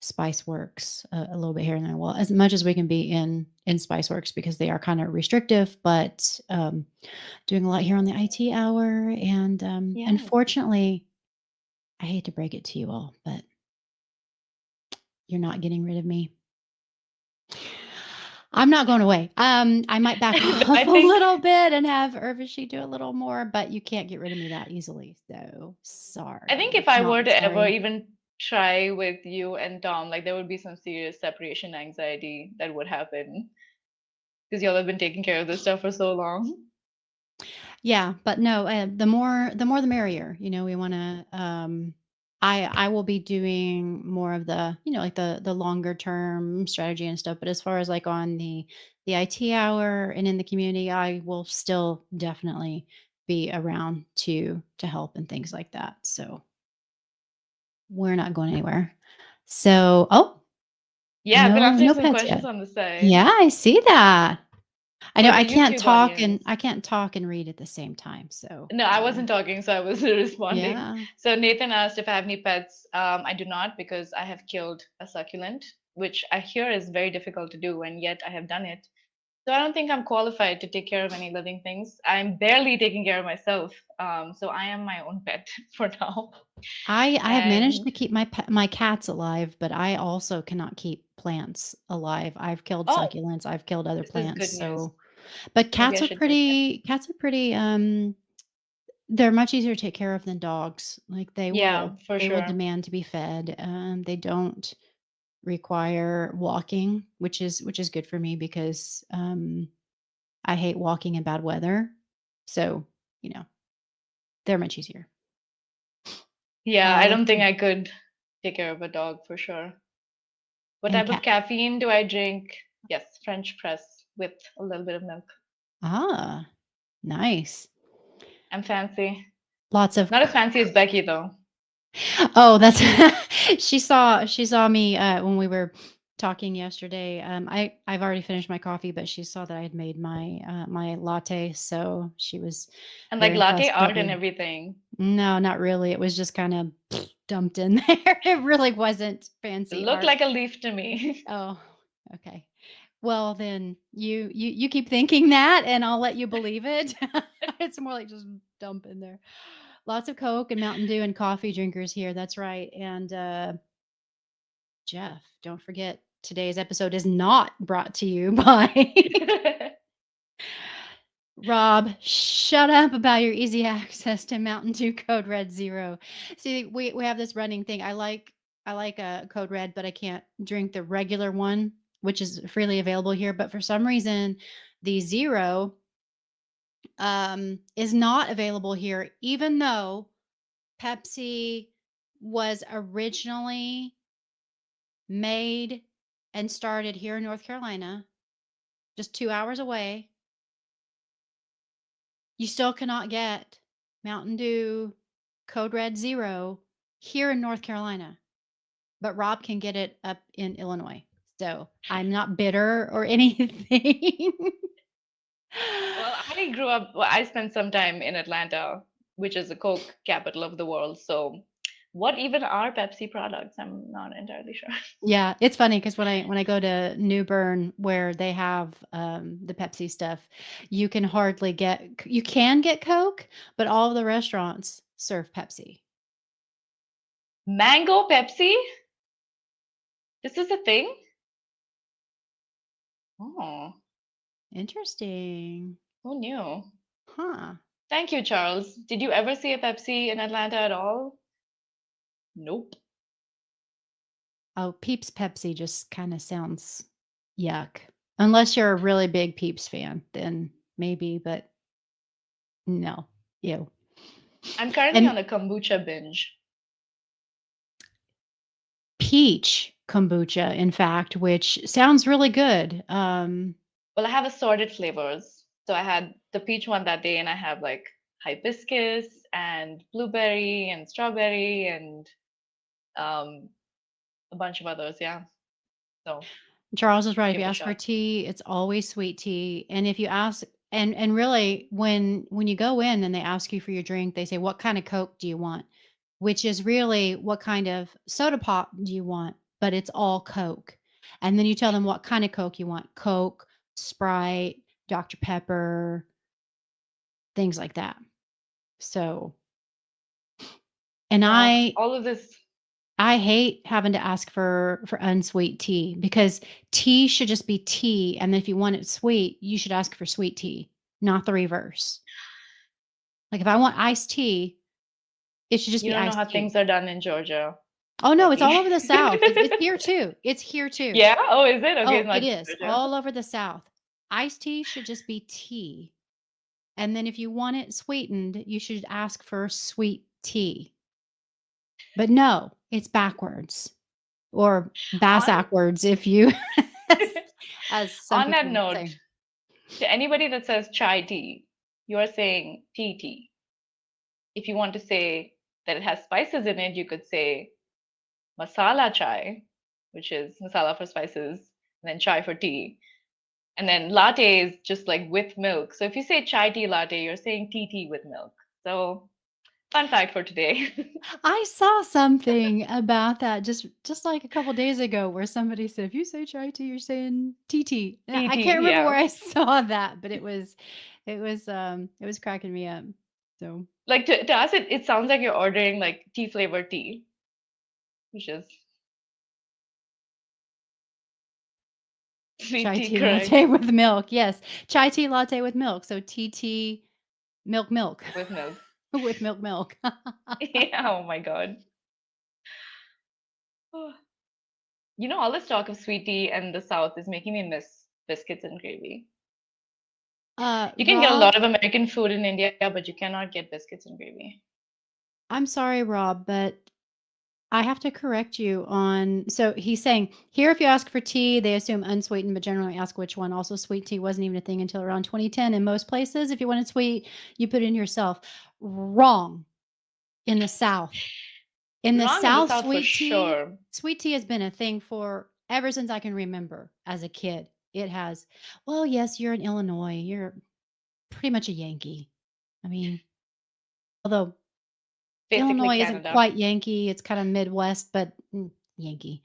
Spiceworks a little bit here and there. Well, as much as we can be in Spiceworks because they are kind of restrictive, but doing a lot here on the IT hour. And Yeah. unfortunately, I hate to break it to you all, but you're not getting rid of me. I'm not going away. I might back I off a think little bit and have Urvashi do a little more, but you can't get rid of me that easily. So I think sorry. if I Not were to ever sorry. even try with you and Tom, like there would be some serious separation anxiety that would happen because y'all have been taking care of this stuff for so long. Yeah, but no, the more the merrier. We want to. I will be doing more of the like the longer term strategy and stuff. But as far as like on the IT hour and in the community, I will still definitely be around to help and things like that. So we're not going anywhere. So, oh, Yeah, I've been answering no some pets questions yet. on the side Yeah, I see that. I know for the YouTube audience. I can't talk and read at the same time. So, No, I wasn't talking, so I was responding. yeah. So Nathan asked if I have any pets. I do not because I have killed a succulent, which I hear is very difficult to do, and yet I have done it. So I don't think I'm qualified to take care of any living things. I'm barely taking care of myself. So I am my own pet for now. I have managed And to keep my cats alive, but I also cannot keep plants alive. I've killed oh, succulents, I've killed other this is plants. good news. So, but Maybe I should try that. cats are pretty they're much easier to take care of than dogs. Like Yeah, for they will sure. demand to be fed. They don't require walking, which is good for me because I hate walking in bad weather. So, you know, they're much easier. Yeah, I Let's don't think see. I could take care of a dog for sure. What And type of cat. caffeine do I drink? Yes, French press with a little bit of milk. Ah, nice. I'm fancy. Lots of Not as fancy as Becky though. Oh, that's she saw me when we were talking yesterday. I've already finished my coffee, but she saw that I had made my latte, so she was And like very latte impressed about art and me. everything. No, not really. It was just kind of dumped in there. It really wasn't It fancy looked art. like a leaf to me. Oh, okay. Well, then you keep thinking that, and I'll let you believe it. It's more like just dump in there. Lots of Coke and Mountain Dew and coffee drinkers here. That's right. And Jeff, don't forget today's episode is not brought to you by Rob. Shut up about your easy access to Mountain Dew Code Red Zero. See, we have this running thing. I like a Code Red, but I can't drink the regular one, which is freely available here. But for some reason, the Zero is not available here, even though Pepsi was originally made and started here in North Carolina, just 2 hours away. You still cannot get Mountain Dew Code Red Zero here in North Carolina, but Rob can get it up in Illinois. So I'm not bitter or anything. Well, I grew up, well, I spent some time in Atlanta, which is the Coke capital of the world. So, what even are Pepsi products? I'm not entirely sure. Yeah, it's funny because when I go to New Bern where they have the Pepsi stuff, you can hardly you can get Coke, but all of the restaurants serve Pepsi. Mango Pepsi? This is a thing? Oh, Interesting. who knew? Huh. Thank you, Charles. Did you ever see a Pepsi in Atlanta at all? Nope. Oh, Peeps Pepsi just kind of sounds yuck. Unless you're a really big Peeps fan, then maybe, but no. Ew. I'm currently And on a kombucha binge. peach kombucha, in fact, which sounds really good. Well, I have assorted flavors. So I had the peach one that day, and I have like hibiscus and blueberry and strawberry and um, a bunch of others. Yeah. So Charles is right. If give you it a ask for shot. tea, it's always sweet tea. And if you ask, and really, when you go in and they ask you for your drink, they say, "What kind of Coke do you want?" Which is really, "What kind of soda pop do you want?" But it's all Coke. And then you tell them what kind of Coke you want: Coke, Sprite, Dr. Pepper, things like that. So, and Well, all of this. I hate having to ask for unsweet tea because tea should just be tea, and then if you want it sweet, you should ask for sweet tea, not the reverse. Like if I want iced tea, it should just You be don't know iced how tea. things are done in Georgia, Oh no, it's all Becky. over the South. It's here too. It's here too. Yeah? Oh, is it? Okay, Oh, it's not it just is Georgia. all over the South. Iced tea should just be tea, and then if you want it sweetened, you should ask for sweet tea. But no, it's backwards. Or bass On backwards if you as some on that people note, say. to anybody that says chai tea, you are saying tea tea. If you want to say that it has spices in it, you could say masala chai, which is masala for spices, and then chai for tea. And then latte is just like with milk. So if you say chai tea latte, you're saying tea tea with milk. So fun fact for today. I saw something about that just like a couple days ago where somebody said, if you say chai tea, you're saying TT. Now, Tea I can't tea, remember where yeah. I saw that, but it was cracking me up. So Like to us, it sounds like you're ordering like tea flavored tea, which is sweet chai tea, tea correct? latte with milk. Yes. Chai tea latte with milk. So TT milk With milk. with milk. Yeah, oh my God. You know, all this talk of sweet tea and the South is making me miss biscuits and gravy. You can get a Rob, lot of American food in India, but you cannot get biscuits and gravy. I'm sorry, Rob, but I have to correct you on. So he's saying here, if you ask for tea, they assume unsweetened, but generally ask which one. Also, sweet tea wasn't even a thing until around 2010 in most places. If you wanted sweet, you put it in yourself. Wrong. In the South. In the Wrong in the South, South for sure. sweet tea has been a thing for ever since I can remember as a kid. It has. Well, yes, you're in Illinois. You're pretty much a Yankee. I mean, although Basically Illinois isn't Canada. quite Yankee, it's kind of Midwest, but Yankee.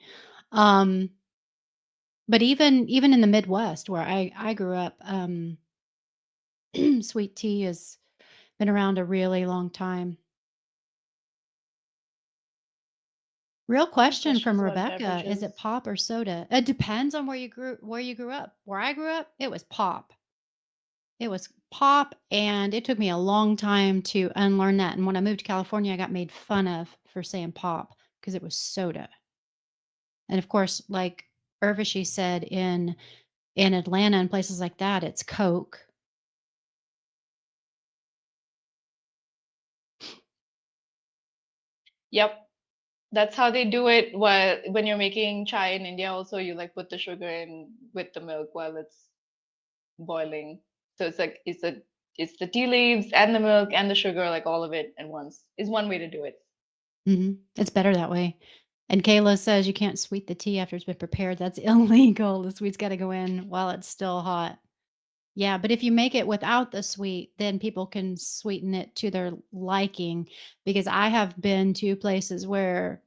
Um, but even in the Midwest where I grew up, sweet tea has been around a really long time. Real My question question from is about Rebecca, is it beverages. pop or soda? It depends on where you grew up. Where I grew up, it was pop. It was pop, and it took me a long time to unlearn that. And when I moved to California, I got made fun of for saying pop because it was soda. And of course, like Urvashi said in Atlanta and places like that, it's Coke. Yep. That's how they do it while when you're making chai in India also you like put the sugar in with the milk while it's boiling. So it's like it's the tea leaves and the milk and the sugar, like all of it at once is one way to do it. It's better that way. And Kayla says you can't sweet the tea after it's been prepared. That's illegal. The sweet's got to go in while it's still hot. Yeah, but if you make it without the sweet, then people can sweeten it to their liking. Because I have been to places where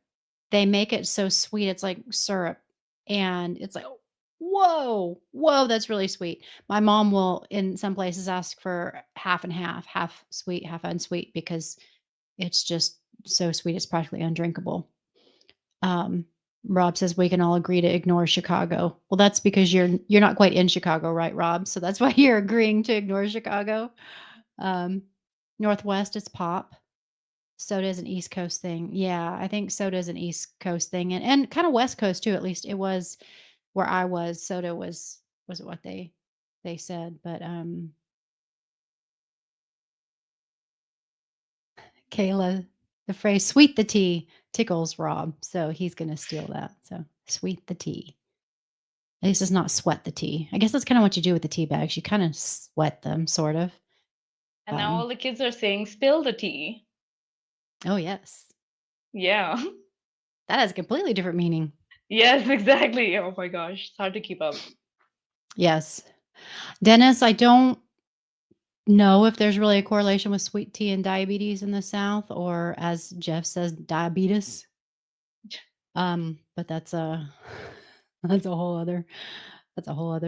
they make it so sweet, it's like syrup. And it's like, whoa, that's really sweet. My mom will, in some places, ask for half and half sweet, half unsweet, because it's just so sweet, it's practically undrinkable. Um, Rob says we can all agree to ignore Chicago. Well, that's because you're not quite in Chicago, right, Rob? So that's why you're agreeing to ignore Chicago. Um, Northwest, it's pop. Soda is an East Coast thing. Yeah, I think soda is an East Coast thing, and kind of West Coast too. At least it was where I was. Soda was what they said, but Kayla, the phrase "sweet the tea" tickles Rob, so he's gonna steal that. So sweet the tea. At least it's not sweat the tea. I guess that's kind of what you do with the tea bags. You kind of sweat them, sort of. And now all the kids are saying spill the tea. Oh yes, Yeah. that has a completely different meaning. Yes, exactly. Oh my gosh, it's hard to keep up. Yes, Dennis, I don't know if there's really a correlation with sweet tea and diabetes in the South, or as Jeff says, diabetes. But that's a that's a whole other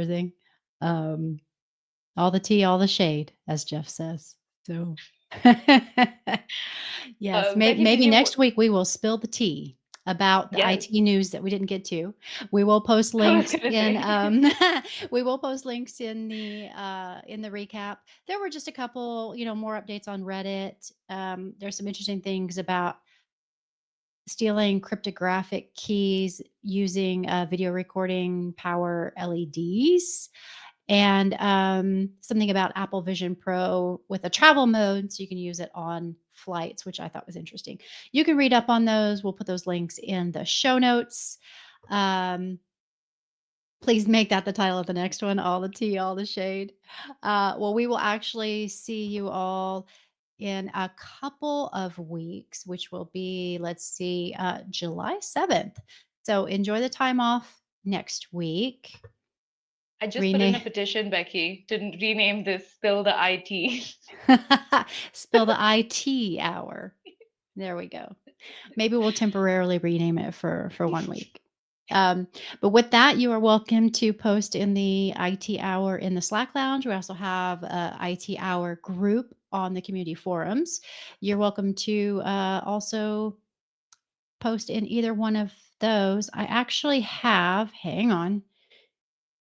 thing. Um, all the tea, all the shade, as Jeff says. So, yes, Becky, did maybe you? next week we will spill the tea about the Yes, IT news that we didn't get to. We will post I was links gonna in say. we will post links in the recap. There were just a couple, more updates on Reddit. There's some interesting things about stealing cryptographic keys using video recording power LEDs, and something about Apple Vision Pro with a travel mode, so you can use it on flights, which I thought was interesting. You can read up on those. We'll put those links in the show notes. Um, Please make that the title of the next one, all the tea, all the shade. Well, we will actually see you all in a couple of weeks, which will be, let's see, July 7th. So enjoy the time off next week. I just put in a Rename, petition, Becky, to rename this Spill the IT. spill the IT hour. There we go. Maybe we'll temporarily rename it for 1 week. But with that, you are welcome to post in the IT hour in the Slack lounge. We also have a IT hour group on the community forums. You're welcome to also post in either one of those. I actually have, hang on,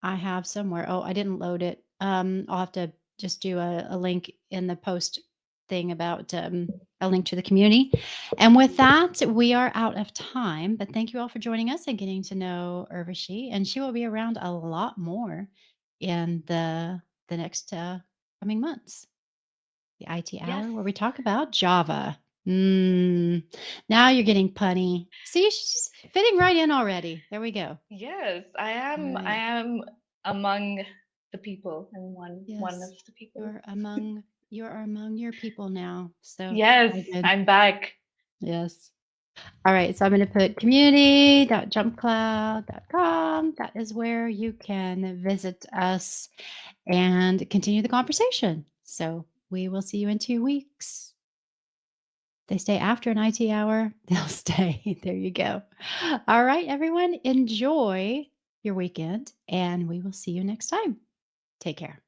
I have somewhere. Oh, I didn't load it. I'll have to just do a link in the post thing about a link to the community. And with that, we are out of time. But thank you all for joining us and getting to know Urvashi. And she will be around a lot more in the next coming months. The IT Yes. hour where we talk about Java. Now you're getting punny. See, she's fitting right in already. There we go. Yes, I am. Right. I am among the people and one of Yes, the people. you're among your people now. So Yes, all good. I'm back. Yes. All right. So I'm going to put community.jumpcloud.com. That is where you can visit us and continue the conversation. So we will see you in 2 weeks. They stay after an IT hour, they'll stay. There you go. All right, everyone. Enjoy your weekend, and we will see you next time. Take care.